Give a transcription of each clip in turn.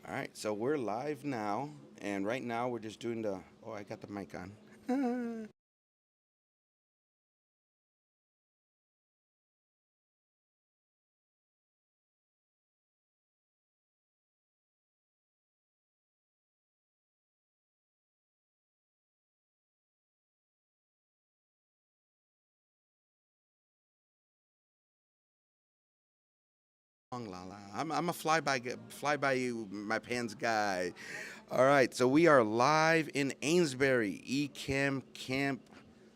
All right, so we're live now, and right now we're just doing the. Oh, I got the mic on. Lala. I'm a fly by you, my pants guy. All right, so we are live in Amesbury, ECAMM Camp,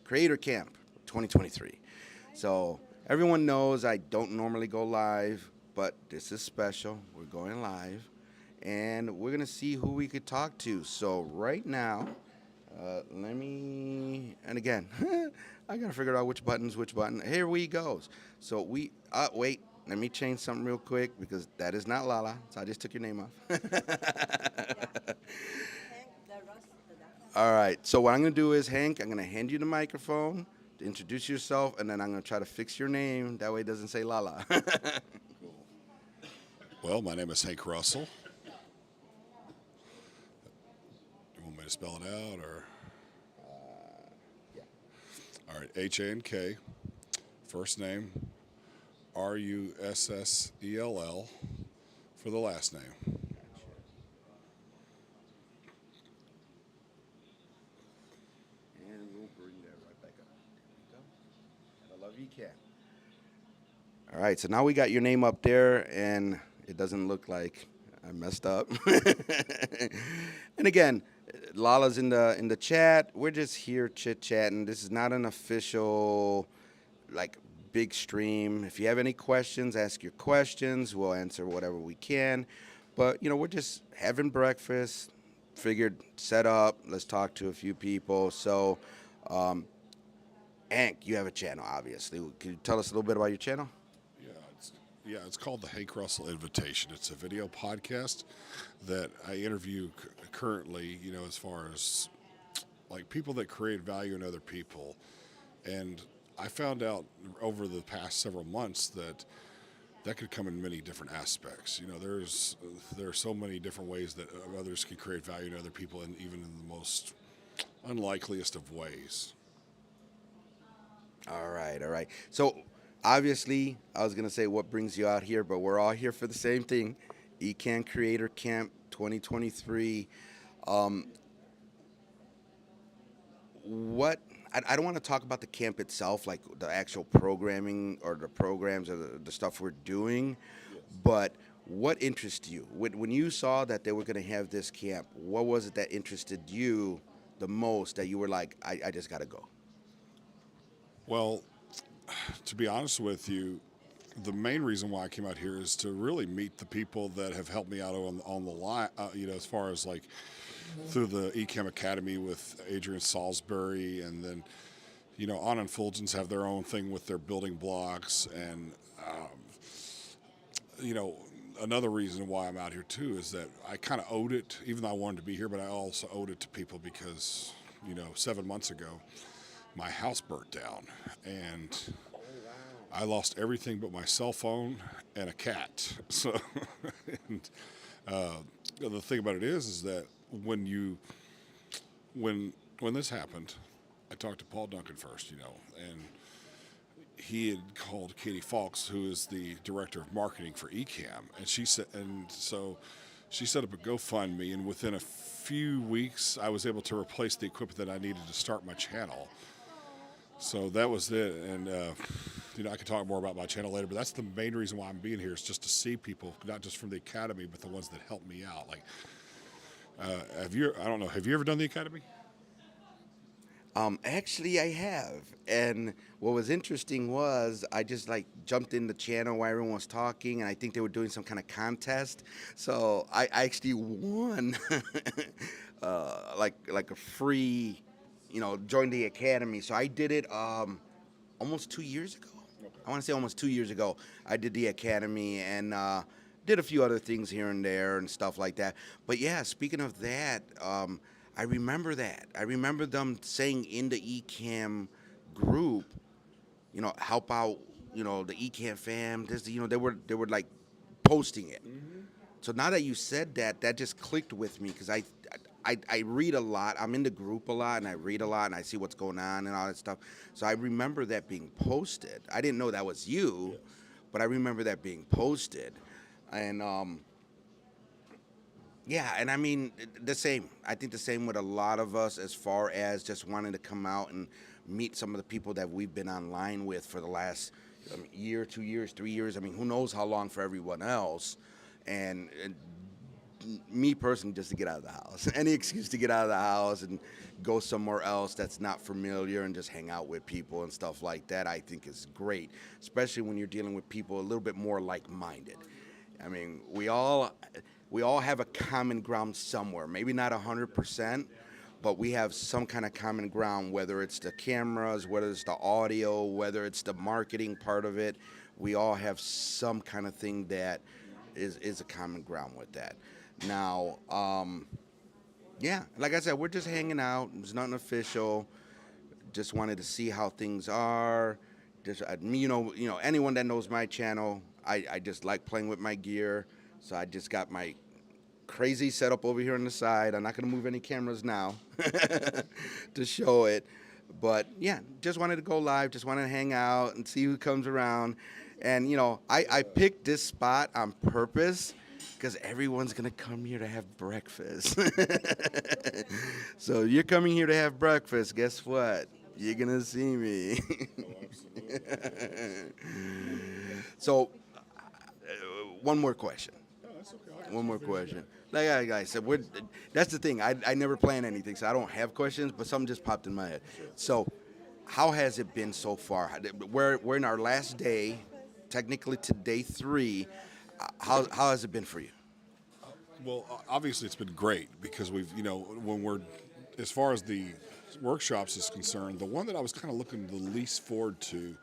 Creator Camp 2023. So everyone knows I don't normally go live, but this is special. We're going live, and we're gonna see who we could talk to. So right now, let me, and again, I gotta figure out which button. Here we goes. So wait, let me change something real quick because that is not Lala. So I just took your name off. All right. So what I'm gonna do is, Hank, I'm gonna hand you the microphone to introduce yourself, and then I'm gonna try to fix your name. That way it doesn't say Lala. Well, my name is Hank Russell. You want me to spell it out, or? Yeah. All right, Hank, first name Russell for the last name. And we'll bring that right back up. There we go. I love you, cat. All right, so now we got your name up there, and it doesn't look like I messed up. And again, Lala's in the chat. We're just here chit chatting. This is not an official, like, big stream. If you have any questions, ask your questions. We'll answer whatever we can. But we're just having breakfast. Figured set up. Let's talk to a few people. So, um, Hank, you have a channel, obviously. Can you tell us a little bit about your channel? Yeah, it's called the Hank Russell Invitation. It's a video podcast that I interview currently. As far as like people that create value in other people, and I found out over the past several months that could come in many different aspects. There are so many different ways that others can create value in other people, and even in the most unlikeliest of ways. All right, all right. So, obviously, I was gonna say what brings you out here, but we're all here for the same thing, ECAN Creator Camp 2023. Um, what I don't want to talk about the camp itself, like the actual programming or the programs or the stuff we're doing, but what interests you when you saw that they were going to have this camp? What was it that interested you the most that you were like, I just got to go? Well, to be honest with you, the main reason why I came out here is to really meet the people that have helped me out on the line. As far as like through the ECAMM Academy with Adrian Salisbury, and then On and Fulgens have their own thing with their building blocks, and you know, another reason why I'm out here too is that I kind of owed it, even though I wanted to be here, but I also owed it to people because 7 months ago my house burnt down, and I lost everything but my cell phone and a cat. So, and the thing about it is that when you when this happened, I talked to Paul Duncan first, and he had called Katie Fawkes, who is the director of marketing for ECAMM, and she set up a GoFundMe, and within a few weeks, I was able to replace the equipment that I needed to start my channel. So that was it, and I could talk more about my channel later, but that's the main reason why I'm being here, is just to see people, not just from the academy, but the ones that helped me out. Like, I don't know, have you ever done the academy? Actually, I have. And what was interesting was I just like jumped in the channel while everyone was talking, and I think they were doing some kind of contest. So I actually won, like a free, join the academy. So I did it almost 2 years ago. I want to say almost 2 years ago. I did the academy and did a few other things here and there and stuff like that. But yeah, speaking of that. I remember that. I remember them saying in the ECAM group, help out, the ECAM fam. This, they were like posting it. So now that you said that, that just clicked with me because I read a lot. I'm in the group a lot, and I read a lot, and I see what's going on and all that stuff. So I remember that being posted. I didn't know that was you, but I remember that being posted, and yeah, and I mean the same. I think the same with a lot of us as far as just wanting to come out and meet some of the people that we've been online with for the last year, 2 years, 3 years. I mean, who knows how long for everyone else, and me personally, just to get out of the house. Any excuse to get out of the house and go somewhere else that's not familiar and just hang out with people and stuff like that, I think is great, especially when you're dealing with people a little bit more like-minded. I mean, we all have a common ground somewhere. Maybe not 100%, but we have some kind of common ground, whether it's the cameras, whether it's the audio, whether it's the marketing part of it. We all have some kind of thing that is a common ground with that. Now, yeah, like I said, we're just hanging out. There's nothing official. Just wanted to see how things are. Just anyone that knows my channel, I just like playing with my gear. So I just got my crazy setup over here on the side. I'm not gonna move any cameras now to show it. But yeah, just wanted to go live. Just wanted to hang out and see who comes around. And I picked this spot on purpose because everyone's gonna come here to have breakfast. So you're coming here to have breakfast. Guess what? You're gonna see me. So, one more question. One more question. Like I said, that's the thing. I never plan anything, so I don't have questions, but something just popped in my head. So, how has it been so far? We're in our last day, technically to day 3. How has it been for you? Well, obviously it's been great because when we're, as far as the workshops is concerned, the one that I was kind of looking the least forward to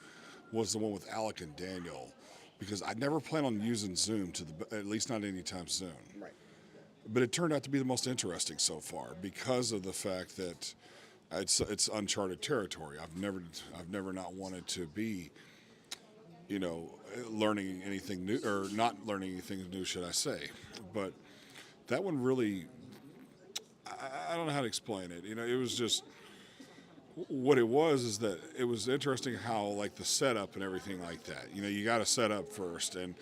was the one with Alec and Daniel, because I never plan on using Zoom at least not anytime soon. Right. But it turned out to be the most interesting so far because of the fact that it's uncharted territory. I've never not wanted to be, learning anything new, or not learning anything new, should I say. But that one really, I don't know how to explain it. It was just, what it was is that it was interesting how, like, the setup and everything like that. You got to set up first, and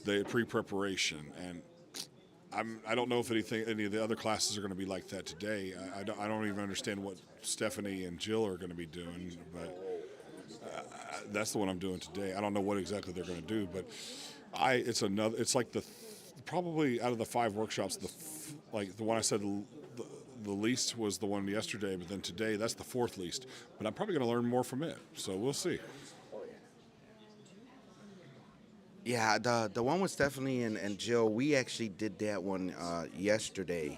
the pre-preparation. And I don't know if any of the other classes are going to be like that today. I don't even understand what Stephanie and Jill are going to be doing, but that's the one I'm doing today. I don't know what exactly they're going to do, but it's like probably out of the 5 workshops, like the one I said the least was the one yesterday, but then today that's the 4th least. But I'm probably going to learn more from it, so we'll see. Yeah, the one with Stephanie and Jill, we actually did that one yesterday.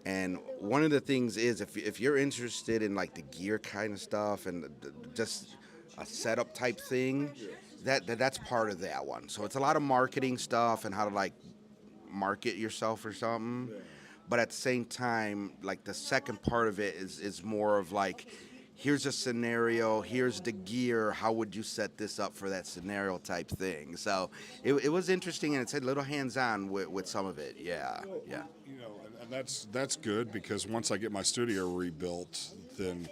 And one of the things is, if you're interested in like the gear kind of stuff and just a setup type thing, that's part of that one. So it's a lot of marketing stuff and how to like market yourself or something. But at the same time, like the second part of it is more of like, here's a scenario, here's the gear, how would you set this up for that scenario type thing. So it was interesting, and it's a little hands-on with some of it. Yeah. And that's good, because once I get my studio rebuilt, then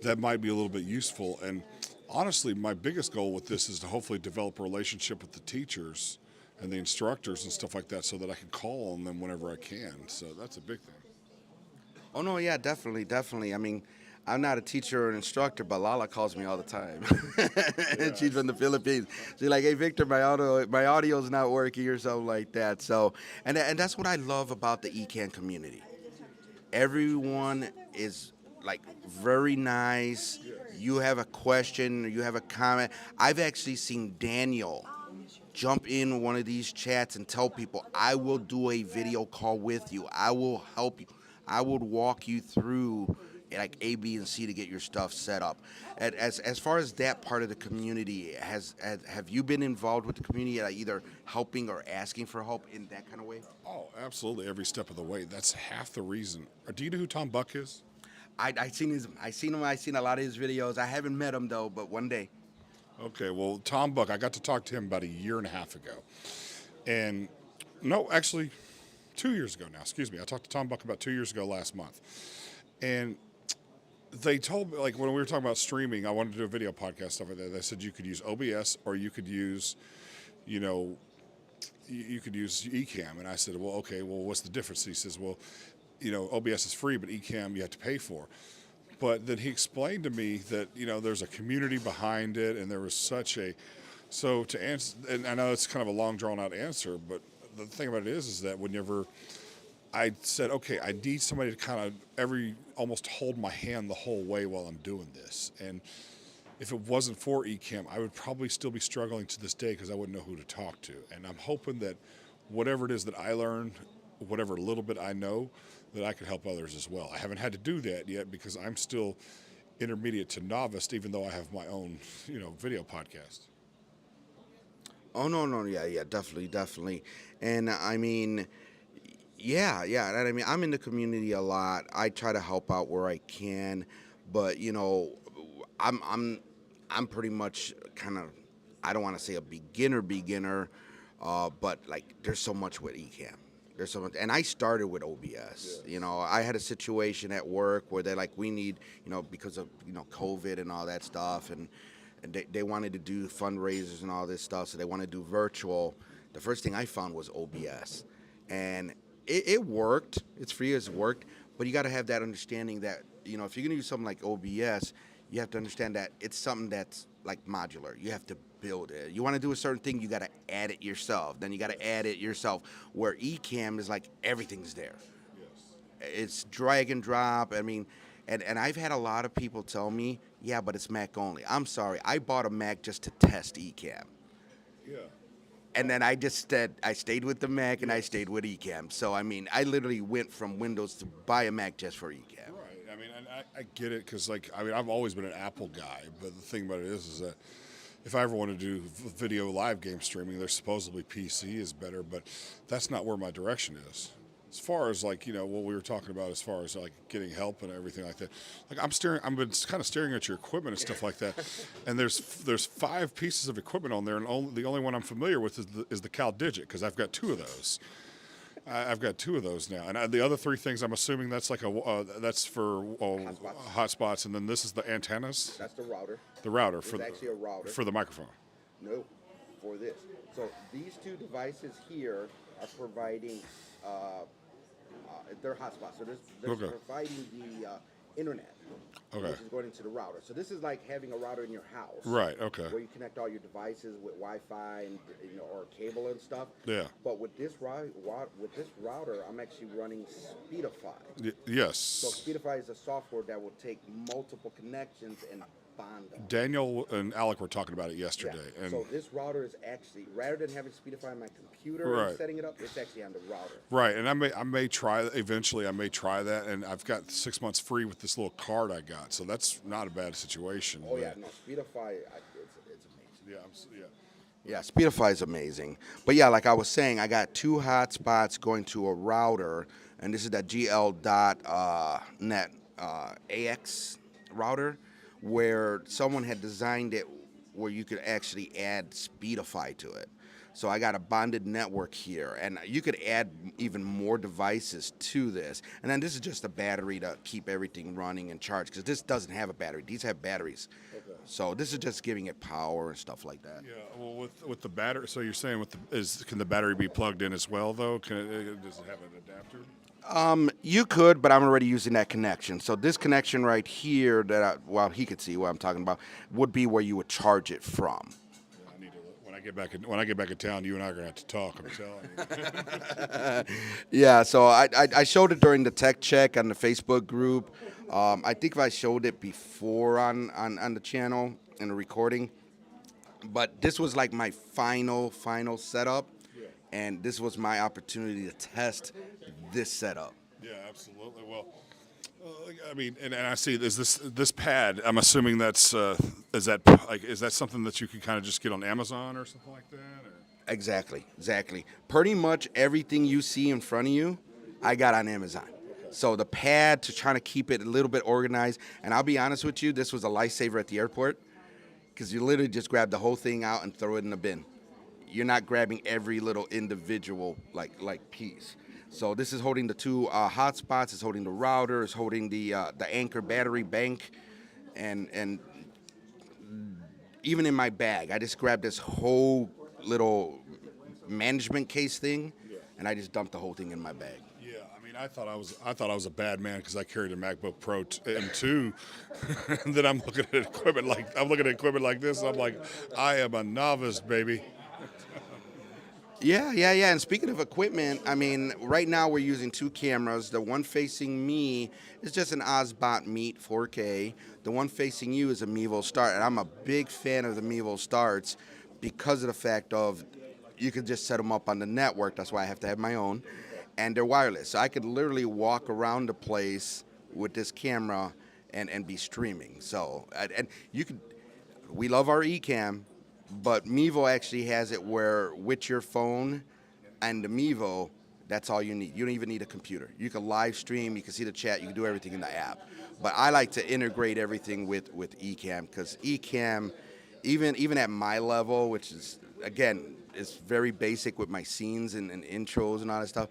that might be a little bit useful. And honestly, my biggest goal with this is to hopefully develop a relationship with the teachers and the instructors and stuff like that, so that I can call on them whenever I can. So that's a big thing. Oh no, yeah, definitely. I mean, I'm not a teacher or an instructor, but Lala calls me all the time. She's from the Philippines. She's like, "Hey, Victor, my audio's not working," or something like that. So, and that's what I love about the ECAMM community. Everyone is like very nice. You have a question, you have a comment. I've actually seen Daniel jump in one of these chats and tell people, "I will do a video call with you. I will help you. I would walk you through like A, B, and C to get your stuff set up." And as far as that part of the community, have you been involved with the community, like either helping or asking for help in that kind of way? Oh, absolutely, every step of the way. That's half the reason. Do you know who Tom Buck is? I seen him. I seen a lot of his videos. I haven't met him though, but one day. Okay, well, Tom Buck, I got to talk to him about a year and a half ago. And No, actually, 2 years ago now. Excuse me. I talked to Tom Buck about 2 years ago last month, and they told me, like, when we were talking about streaming, I wanted to do a video podcast stuff like that. They said you could use OBS or you could use, you know, you could use ECAMM. And I said, well, okay, well, what's the difference? He says, well, OBS is free, but ECAMM you have to pay for. But then he explained to me that, there's a community behind it, and there was so to answer, and I know it's kind of a long drawn out answer, but the thing about it is that whenever I said, okay, I need somebody to kind of almost hold my hand the whole way while I'm doing this. And if it wasn't for ECAMM, I would probably still be struggling to this day because I wouldn't know who to talk to. And I'm hoping that whatever it is that I learned, whatever little bit I know, that I could help others as well. I haven't had to do that yet because I'm still intermediate to novice, even though I have my own, video podcast. Oh, no, yeah, definitely. And I mean, yeah. And I mean, I'm in the community a lot. I try to help out where I can, but I'm pretty much kind of, I don't want to say a beginner, but like there's so much with ECAMM. There's so much, and I started with OBS. Yes. I had a situation at work where they're like, we need, because of COVID and all that stuff, and they wanted to do fundraisers and all this stuff, so they want to do virtual. The first thing I found was OBS, and it worked. It's free, it's worked, but you got to have that understanding that if you're gonna use something like OBS, you have to understand that it's something that's like modular. You have to build it. You want to do a certain thing, you got to add it yourself. Then you got to add it yourself. Where ECAMM is like everything's there. Yes. It's drag and drop. I mean, and I've had a lot of people tell me, yeah, but it's Mac only. I'm sorry. I bought a Mac just to test ECAMM. Yeah. And then I stayed with the Mac and I stayed with ECAMM. So, I mean, I literally went from Windows to buy a Mac just for ECAMM. Right. I mean, and I get it because, I've always been an Apple guy. But the thing about it is that if I ever want to do video live game streaming, there's supposedly PC is better, but that's not where my direction is. As far as what we were talking about, as far as getting help and everything like that, I've been kind of staring at your equipment and stuff like that, and there's 5 pieces of equipment on there, and the only one I'm familiar with is the Cal Digit because I've got 2 of those. I've got 2 of those now, and the other 3 things I'm assuming that's that's for hotspots, and then this is the antennas. That's the router. The router It's actually a router for the microphone. No, for this. So these 2 devices here are providing. They're hotspots. So they're providing the internet, which is going into the router. So this is like having a router in your house, right? Okay. Where you connect all your devices with Wi-Fi and or cable and stuff. Yeah. But with this router, I'm actually running Speedify. Yes. So Speedify is a software that will take multiple connections and bond them. Daniel and Alec were talking about it yesterday. Yeah. And so this router is actually, rather than having Speedify on my computer and setting it up, it's actually on the router. Right, and I may try eventually. I may try that, and I've got 6 months free with this little card I got, so that's not a bad situation. Oh yeah, no, Speedify, it's amazing. Yeah, Speedify is amazing. But yeah, like I was saying, I got 2 hotspots going to a router, and this is that GL.net AX router, where someone had designed it where you could actually add Speedify to it. So I got a bonded network here, and you could add even more devices to this. And then this is just a battery to keep everything running and charged, because this doesn't have a battery. These have batteries. Okay. So this is just giving it power and stuff like that. Yeah, well, with the battery, so you're saying can the battery be plugged in as well, though? Does it have an adapter? You could, but I'm already using that connection. So this connection right here he could see what I'm talking about, would be where you would charge it from. Yeah, I need to when I get back in town, you and I are gonna have to talk. I'm telling you. Yeah. So I showed it during the tech check on the Facebook group. I think I showed it before on the channel in the recording, but this was like my final setup. And this was my opportunity to test this setup. Yeah, absolutely. Well, I mean, and I see this pad. I'm assuming is that something that you can kind of just get on Amazon or something like that? Or? Exactly. Pretty much everything you see in front of you, I got on Amazon. So the pad to try to keep it a little bit organized. And I'll be honest with you, this was a lifesaver at the airport, because you literally just grab the whole thing out and throw it in the bin. you're not grabbing every little individual like piece. So this is holding the two hotspots. It's holding the router. It's holding the Anchor battery bank, and even in my bag, I just grabbed this whole little management case thing, and I just dumped the whole thing in my bag. Yeah, I mean, I thought I was a bad man because I carried a MacBook Pro M2, and then I'm looking at equipment like this. And I'm like, I am a novice, baby. Yeah. And speaking of equipment, I mean, right now we're using two cameras. The one facing me is just an Osbot Meet 4K. The one facing you is a Mevo Start, and I'm a big fan of the Mevo Starts because of the fact of you can just set them up on the network. That's why I have to have my own, and they're wireless. So I could literally walk around the place with this camera and be streaming. So and you could. We love our ECAMM, but Mevo actually has it where with your phone and the Mevo, that's all you need. You don't even need a computer. You can live stream, you can see the chat, you can do everything in the app. But I like to integrate everything with ECAMM because ECAMM, even at my level, which is, again, is very basic with my scenes and intros and all that stuff,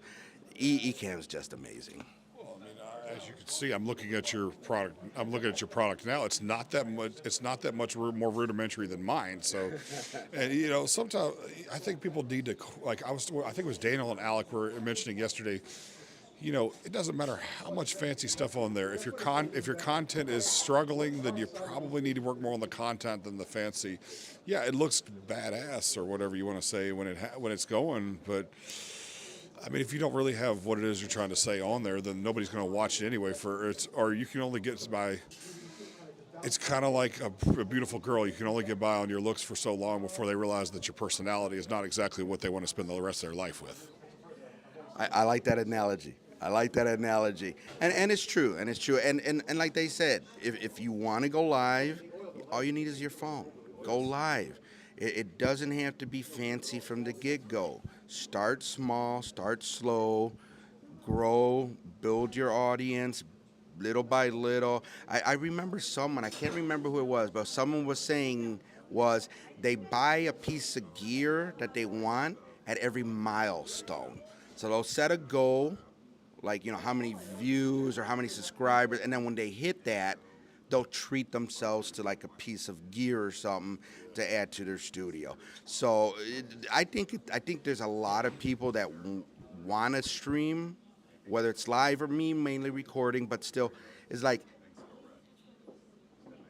ECAMM is just amazing. Well, I mean, as you can see, I'm looking at your product. I'm looking at your product now. It's not that much. It's not that much more rudimentary than mine. So, and you know, sometimes I think people need to I think it was Daniel and Alec were mentioning yesterday. You know, it doesn't matter how much fancy stuff on there. If your content is struggling, then you probably need to work more on the content than the fancy. Yeah, it looks badass or whatever you want to say when it's going, but I mean, if you don't really have what it is you're trying to say on there, then nobody's going to watch it anyway. Or you can only get by. It's kind of like a beautiful girl. You can only get by on your looks for so long before they realize that your personality is not exactly what they want to spend the rest of their life with. I like that analogy. And it's true. And like they said, if you want to go live, all you need is your phone. Go live. It doesn't have to be fancy from the get-go. Start small, start slow, grow, build your audience little by little. I remember someone, I can't remember who it was, but someone was saying they buy a piece of gear that they want at every milestone. So they'll set a goal, like, you know, how many views or how many subscribers, and then when they hit that, they'll treat themselves to like a piece of gear or something to add to their studio. So I think there's a lot of people that want to stream, whether it's live or me mainly recording, but still, it's like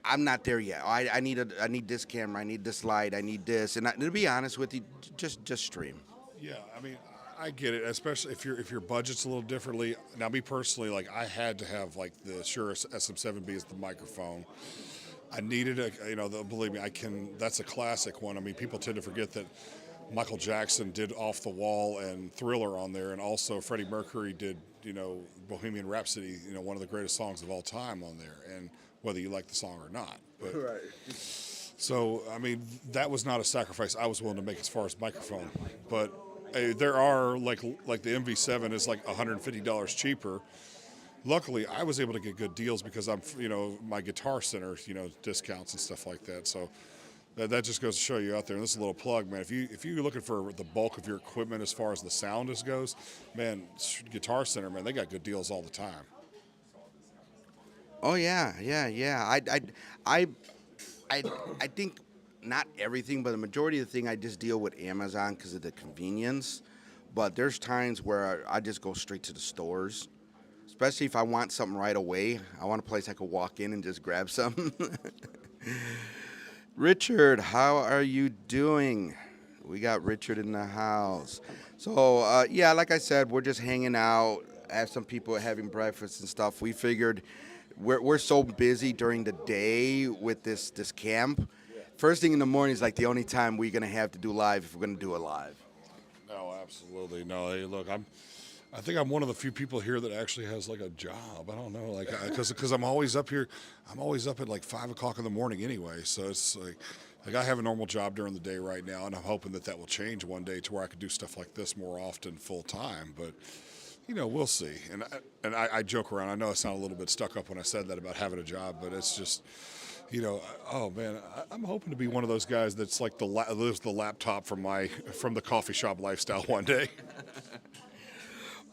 I'm not there yet. I need this camera, I need this light, I need this, and to be honest with you, just stream. Yeah, I mean, I get it, especially if your budget's a little differently. Now, me personally, like I had to have like the Shure SM7B as the microphone. I needed believe me, that's a classic one. I mean, people tend to forget that Michael Jackson did Off the Wall and Thriller on there, and also Freddie Mercury did, Bohemian Rhapsody, one of the greatest songs of all time on there, and whether you like the song or not. But, right. So, I mean, that was not a sacrifice I was willing to make as far as microphone. But there are, like the MV7 is like $150 cheaper. Luckily, I was able to get good deals because I'm, my Guitar Center, discounts and stuff like that. So that just goes to show you out there. And this is a little plug, man. If you're looking for the bulk of your equipment as far as the sound goes, man, Guitar Center, man, they got good deals all the time. Oh yeah. I think not everything, but the majority of the thing I just deal with Amazon because of the convenience. But there's times where I just go straight to the stores. Especially if I want something right away. I want a place I could walk in and just grab something. Richard, how are you doing? We got Richard in the house. So, like I said, we're just hanging out. I have some people having breakfast and stuff. We figured we're so busy during the day with this camp. First thing in the morning is like the only time we're going to have to do live if we're going to do it live. No, absolutely. No, hey, look, I think I'm one of the few people here that actually has like a job. I don't know, like, because I'm always up here. I'm always up at like 5 o'clock in the morning anyway. So it's like I have a normal job during the day right now, and I'm hoping that will change one day to where I could do stuff like this more often, full time. But we'll see. And I joke around. I know I sound a little bit stuck up when I said that about having a job, but it's just, Oh man, I'm hoping to be one of those guys that's like lives the laptop from the coffee shop lifestyle one day.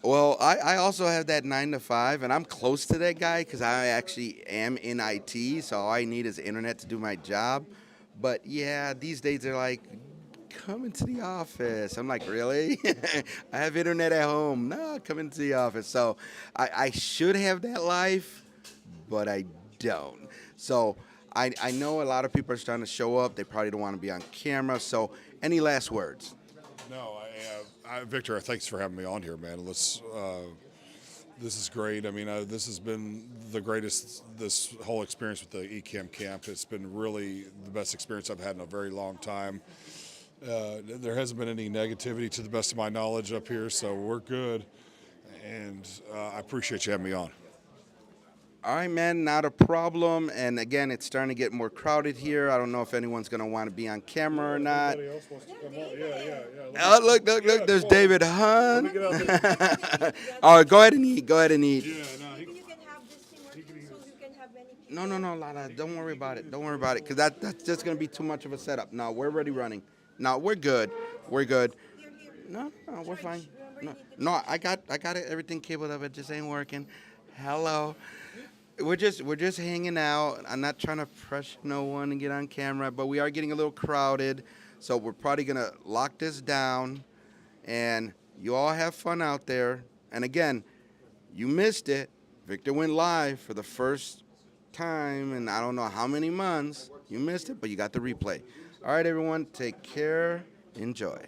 Well, I also have that 9 to 5, and I'm close to that guy because I actually am in IT, so all I need is internet to do my job. But yeah, these days they're like, come into the office. I'm like, really? I have internet at home. No, come into the office. So I should have that life, but I don't. So I know a lot of people are starting to show up. They probably don't want to be on camera. So any last words? No, Victor, thanks for having me on here, man. This is great. I mean, this has been the greatest, this whole experience with the ECAMM camp. It's been really the best experience I've had in a very long time. There hasn't been any negativity to the best of my knowledge up here, so we're good. And I appreciate you having me on. All right, man, not a problem. And again, it's starting to get more crowded here. I don't know if anyone's going to want to be on camera or not. Anybody else wants to come on? Yeah. Oh, look, there's David Hunt. All right, go ahead and eat. Yeah, no, Maybe you can have this thing working so you can have many people. No, Lala, don't worry about it. Don't worry about it, because that's just going to be too much of a setup. No, we're already running. No, we're good. We're good. Here. No, we're fine. Remember, No, I got it. Everything cabled up. It just ain't working. Hello. We're just hanging out. I'm not trying to pressure no one to get on camera, but we are getting a little crowded. So we're probably going to lock this down, and you all have fun out there. And again, you missed it. Victor went live for the first time in I don't know how many months. You missed it, but you got the replay. All right, everyone, take care. Enjoy.